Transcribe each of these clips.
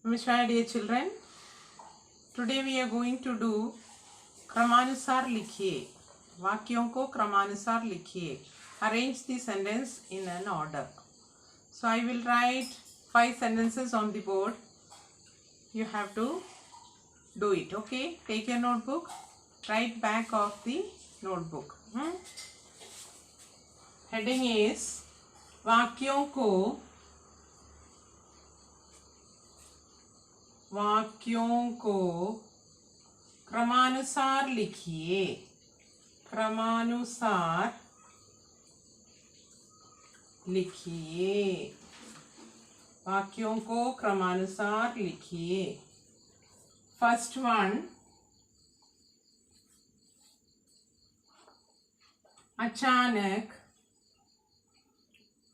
Namaskar dear children. Today we are going to do क्रमानुसार लिखिए. वाक्यों को क्रमानुसार लिखिए. Arrange the sentence in an order. So I will write 5 sentences on the board. You have to do it. Okay? Take your notebook. Write back of the notebook. Heading is वाक्यों को क्रमानुसार लिखिए. क्रमानुसार लिखिए. वाक्यों को क्रमानुसार लिखिए. फर्स्ट वन, अचानक.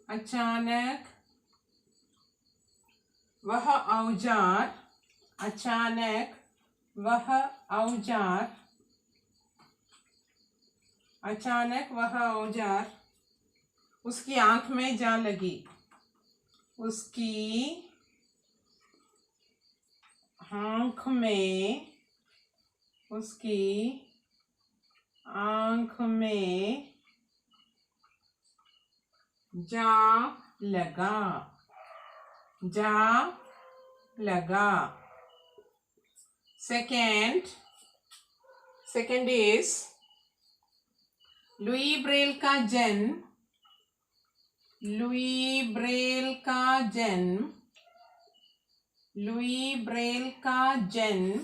अचानक वह औजार. अचानक वह औजार. अचानक वह औजार उसकी आंख में जा लगी. उसकी आंख में. उसकी आंख में जा लगा. जा लगा. सेकेंड इज लुई ब्रेल का जन्म. लुई ब्रेल का जन्म. लुई ब्रेल का जन्म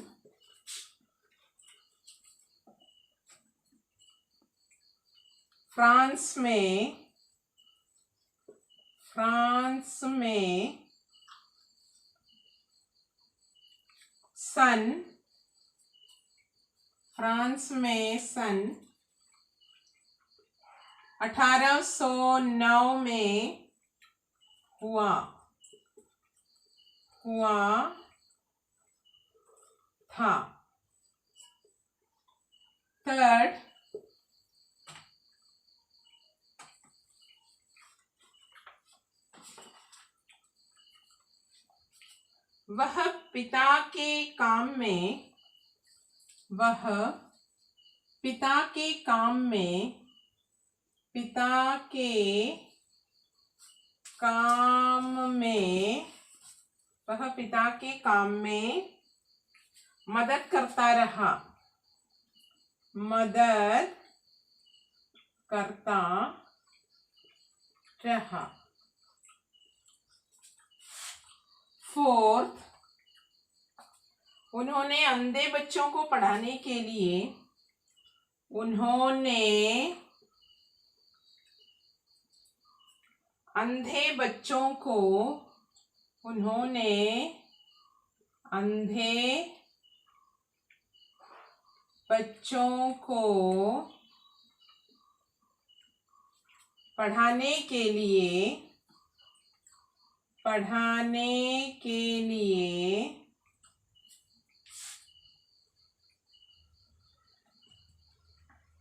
फ्रांस में. फ्रांस में सन. फ्रांस में सन 1809 में हुआ. हुआ था. थर्ड, वह पिता के काम में. वह पिता के काम में. पिता के काम में. वह पिता के काम में मदद करता रहा. मदद करता रहा. फोर्थ, उन्होंने अंधे बच्चों को पढ़ाने के लिए. उन्होंने अंधे बच्चों को. उन्होंने अंधे बच्चों को पढ़ाने के लिए. पढ़ाने के लिए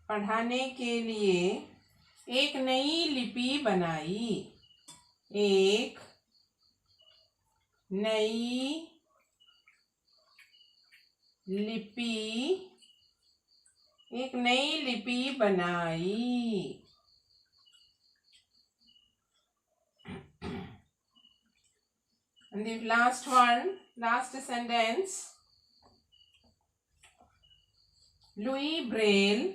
पढ़ाने के लिए एक नई लिपि बनाई. एक नई लिपि. एक नई लिपि बनाई. And the last one, last sentence. Louis Braille.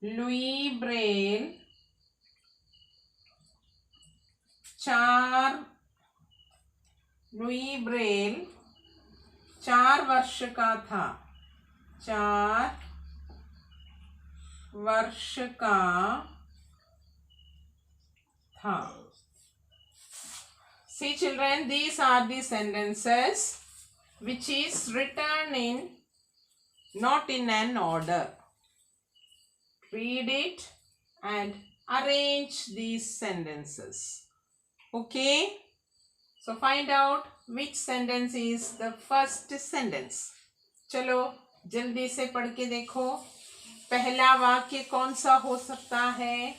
Louis Braille 4 वर्ष का था. 4 वर्ष का था. See children, these are the sentences which is written in not in an order. Read it and arrange these sentences. Okay? So find out which sentence is the first sentence. चलो जल्दी से पढ़ के देखो. पहला वाक्य कौन सा हो सकता है?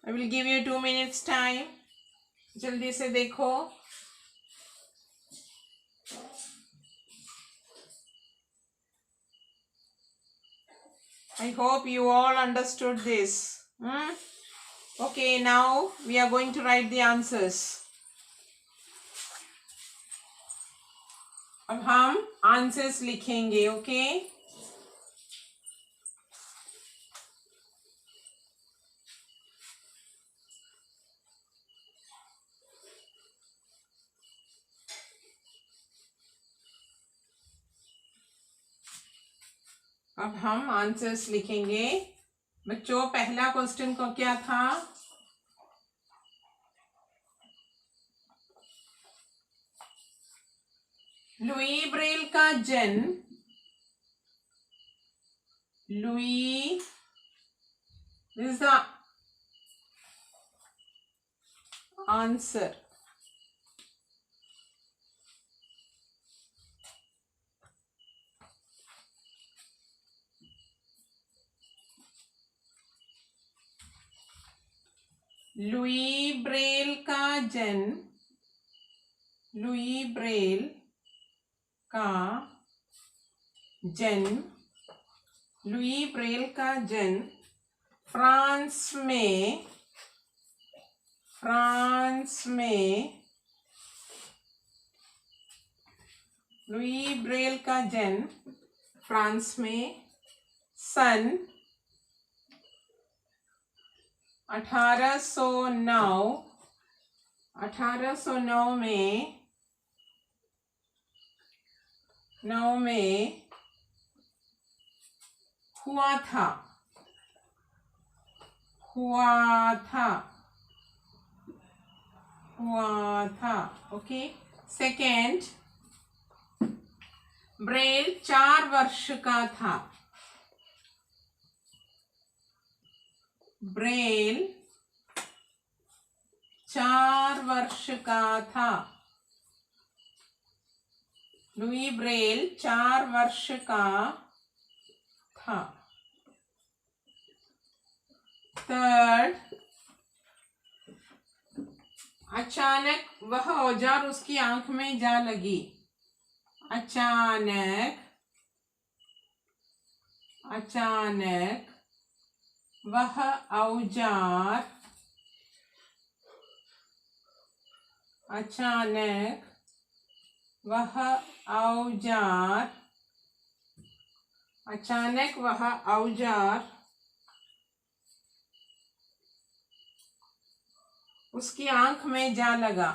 I will give you 2 minutes time. जल्दी से देखो। I hope you all understood this. Okay, now we are going to write the answers. अब हम आंसर्स लिखेंगे. ओके अब हम आंसर्स लिखेंगे. बच्चों, पहला क्वेश्चन को क्या था? लुई ब्रेल का जन्म, Louis, this is the answer. Louis Braille का जन्म, लुई ब्रेल का जन्म, लुई ब्रेल का जन्म फ्रांस में, फ्रांस में, लुई ब्रेल का जन्म फ्रांस में सन 1809, 1809 में हुआ था, हुआ था, हुआ था. ओके. सेकेंड, ब्रेल 4 वर्ष का था, ब्रेल 4 वर्ष का था, लुई ब्रेल 4 वर्ष का था. थर्ड, अचानक वह औजार उसकी आंख में जा लगी, अचानक, अचानक वह औजार, अचानक वह औजार, अचानक वह औजार उसकी आंख में जा लगा,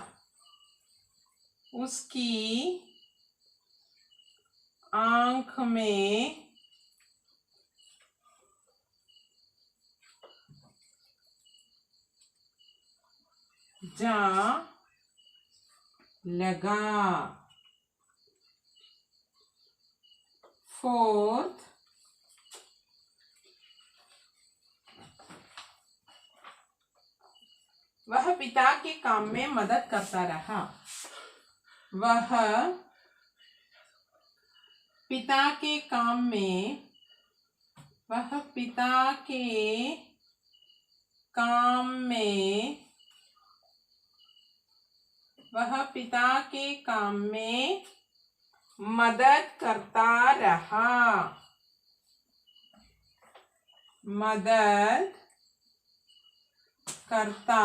उसकी आंख में जा लगा. फोर्थ, वह पिता के काम में मदद करता रहा, वह पिता के काम में, वह पिता के काम में, वह पिता के काम में मदद करता रहा, मदद करता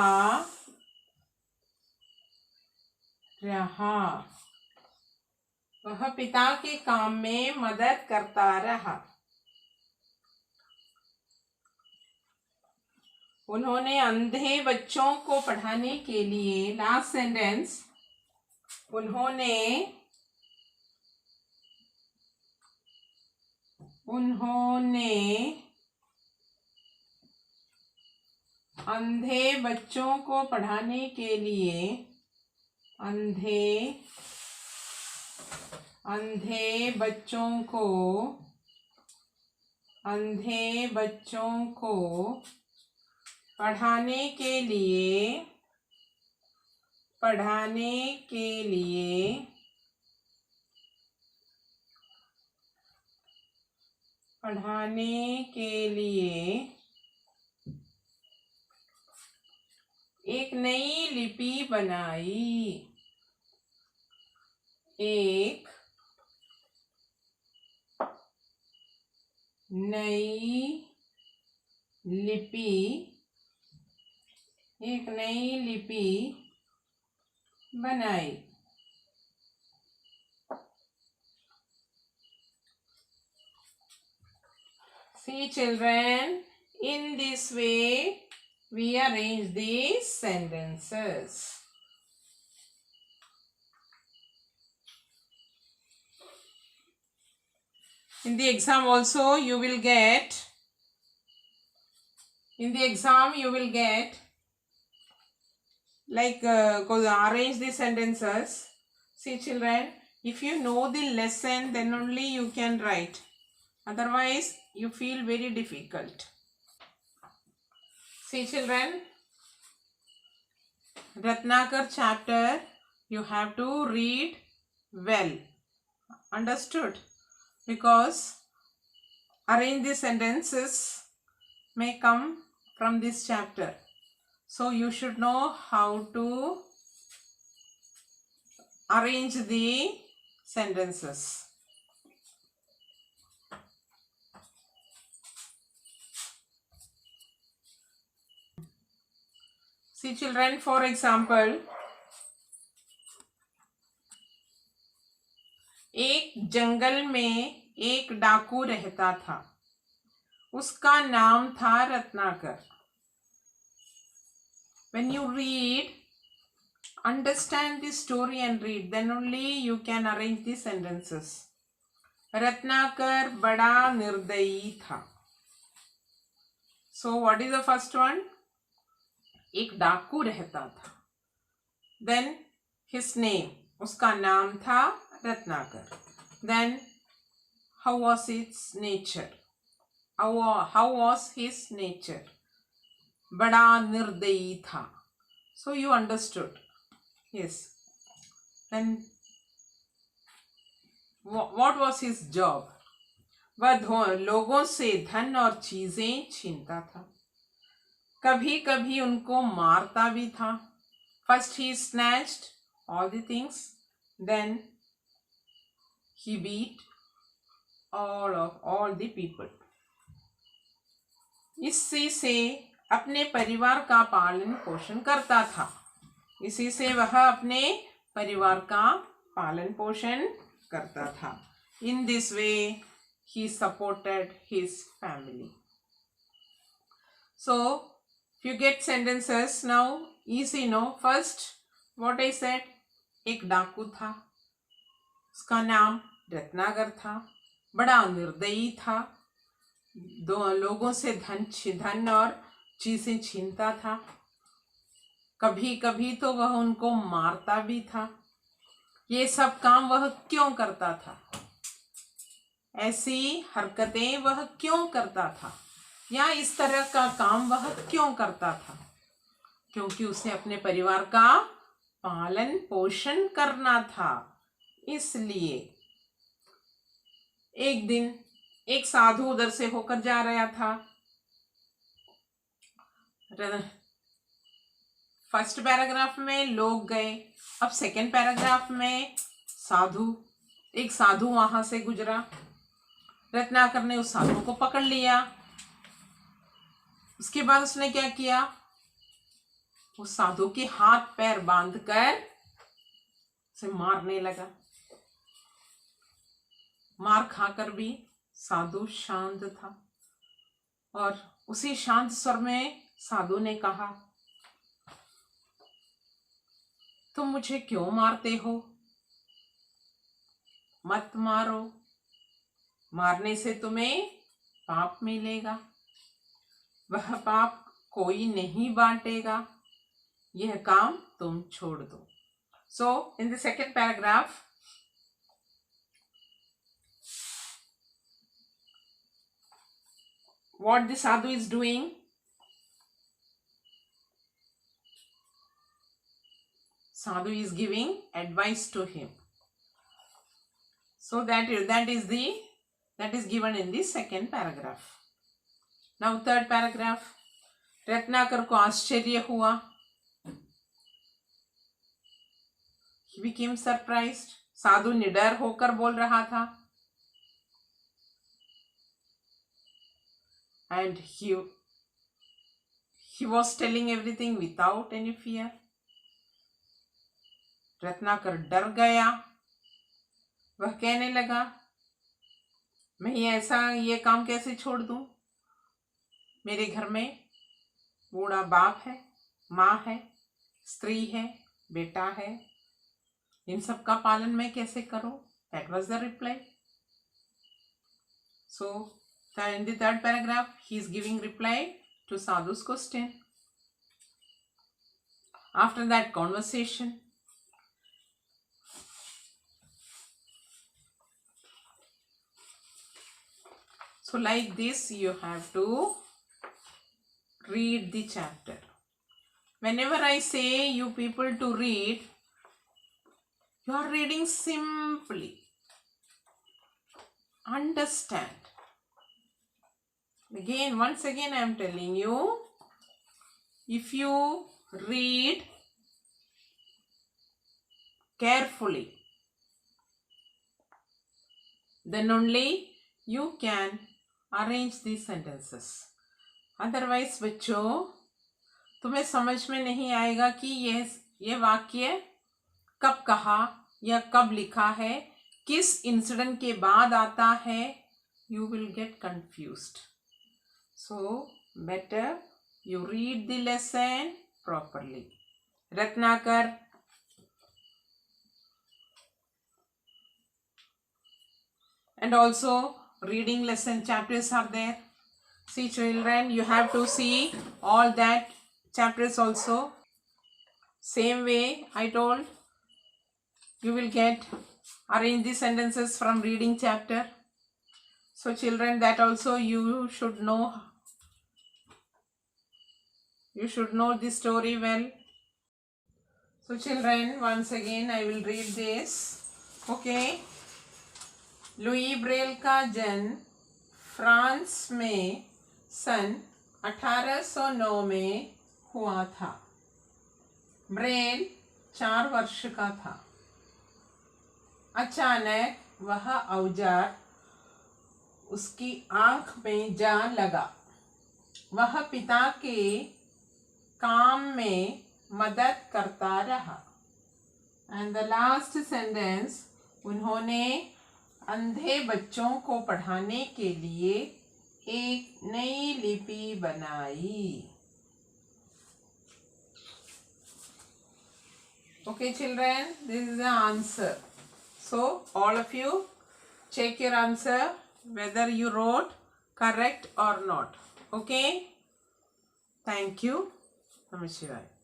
रहा, वह पिता के काम में मदद करता रहा. उन्होंने अंधे बच्चों को पढ़ाने के लिए, लास्ट सेंटेंस, उन्होंने अंधे बच्चों को पढ़ाने के लिए, अंधे बच्चों को पढ़ाने के लिए, एक नई लिपि बनाई, एक नई लिपि, एक नई लिपि बनाई। See children, in this way we arrange these sentences. In the exam also you will get, like arrange the sentences. See children, if you know the lesson then only you can write. Otherwise you feel very difficult. See children, Ratnakar chapter you have to read well. Understood? Because arrange the sentences may come from this chapter. So you should know how to arrange the sentences. See children, for example, एक जंगल में एक डाकू रहता था, उसका नाम था Ratnakar. When you read, understand the story and read, then only you can arrange the sentences. Ratnakar बड़ा निर्दयी था. So what is the first one? एक डाकू रहता था. Then his name, उसका नाम था Ratnakar. Then how was its nature? How was his nature? बड़ा निर्दयी था. So you understood. Yes. Then what was his job? वह लोगों से धन और चीजें छीनता था. कभी कभी उनको मारता भी था. First he snatched all the things, then he beat all the people. इसी से अपने परिवार का पालन पोषण करता था. इसी से वह अपने परिवार का पालन पोषण करता था. In this way he supported his family. So if you get sentences now, easy no. First what I said, एक डाकू था, उसका नाम रत्नाकर था, बड़ा निर्दयी था, लोगों से धन और चीजें छीनता था. कभी कभी तो वह उनको मारता भी था. ये सब काम वह क्यों करता था? ऐसी हरकतें वह क्यों करता था, या इस तरह का काम वह क्यों करता था? क्योंकि उसे अपने परिवार का पालन पोषण करना था. इसलिए एक दिन एक साधु उधर से होकर जा रहा था. फर्स्ट पैराग्राफ में लोग गए. अब सेकंड पैराग्राफ में एक साधु वहां से गुजरा. रत्नाकर ने उस साधु को पकड़ लिया. उसके बाद उसने क्या किया? उस साधु के हाथ पैर बांधकर उसे मारने लगा. मार खाकर भी साधु शांत था. और उसी शांत स्वर में साधु ने कहा, तुम मुझे क्यों मारते हो? मत मारो. मारने से तुम्हें पाप मिलेगा. वह पाप कोई नहीं बांटेगा. यह काम तुम छोड़ दो. So in the second paragraph, what the sadhu is doing? Sadhu is giving advice to him. So that is given in the second paragraph. Now third paragraph. Ratnakar को आश्चर्य हुआ. He became surprised. साधु निडर होकर बोल रहा था. And he was telling everything without any fear. Ratnakar डर गया. वह कहने लगा, मैं ये काम कैसे छोड़ दूं? मेरे घर में बूढ़ा बाप है, माँ है, स्त्री है, बेटा है, इन सब का पालन मैं कैसे करूं? That was the reply. So in the third paragraph, he is giving reply to Sadhu's question. After that conversation, so like this, you have to read the chapter. Whenever I say you people to read, you are reading simply. Understand. Once again I am telling you, if you read carefully, then only you can arrange these sentences. Otherwise बच्चों, तुम्हें समझ में नहीं आएगा कि ये वाक्य कब कहा या कब लिखा है, किस इंसिडेंट के बाद आता है. You will get confused. So better you read the lesson properly. Ratnakar. And also reading lesson chapters are there. See children, you have to see all that chapters also. Same way I told, you will get arrange the sentences from reading chapter. So children, that also you should know. You should know the story well. So children, once again I will read this. Okay. Louis Braille का जन्म France में सन 1809 में हुआ था. Braille 4 वर्ष का था. अचानक वह औजार उसकी आंख में जा लगा. वह पिता के काम में मदद करता रहा. एंड द लास्ट सेंटेंस, उन्होंने अंधे बच्चों को पढ़ाने के लिए एक नई लिपि बनाई. Okay children, this is the answer. So all of you check your answer whether you wrote correct or not. Okay, thank you. Namah Shivaya.